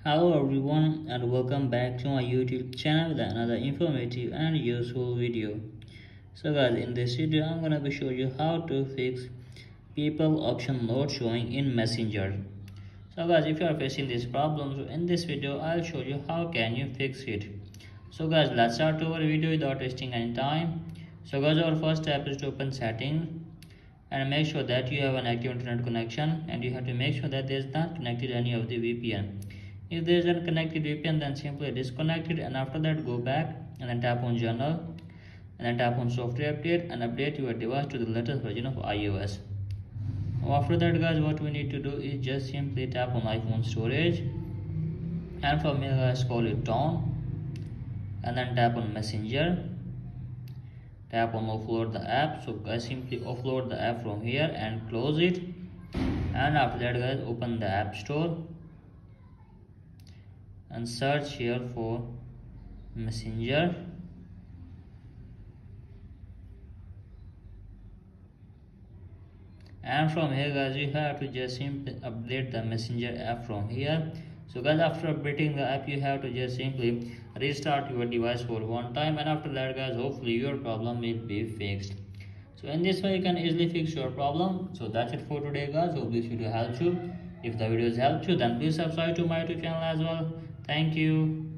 Hello everyone and welcome back to my YouTube channel with another informative and useful video. So guys, in this video I'm gonna be showing you how to fix people option not showing in Messenger. So guys, if you are facing this problem, so in this video I'll show you how can you fix it. So guys, let's start our video without wasting any time. So guys, our first step is to open settings and make sure that you have an active internet connection, and you have to make sure that there is not connected any of the VPN. If there is unconnected VPN, then simply disconnect it, and after that go back and then tap on General and then tap on Software Update and update your device to the latest version of iOS. After that guys, what we need to do is just simply tap on iPhone storage, and from here guys scroll it down and then tap on Messenger. Tap on offload the app. So guys, simply offload the app from here and close it, and after that guys open the App Store and search here for Messenger. And from here guys, you have to just simply update the Messenger app from here. So guys, after updating the app, you have to just simply restart your device for one time, and after that guys, hopefully your problem will be fixed. So in this way you can easily fix your problem. So that's it for today guys. Hope this video helped you. If the videos helped you, then please subscribe to my YouTube channel as well. Thank you.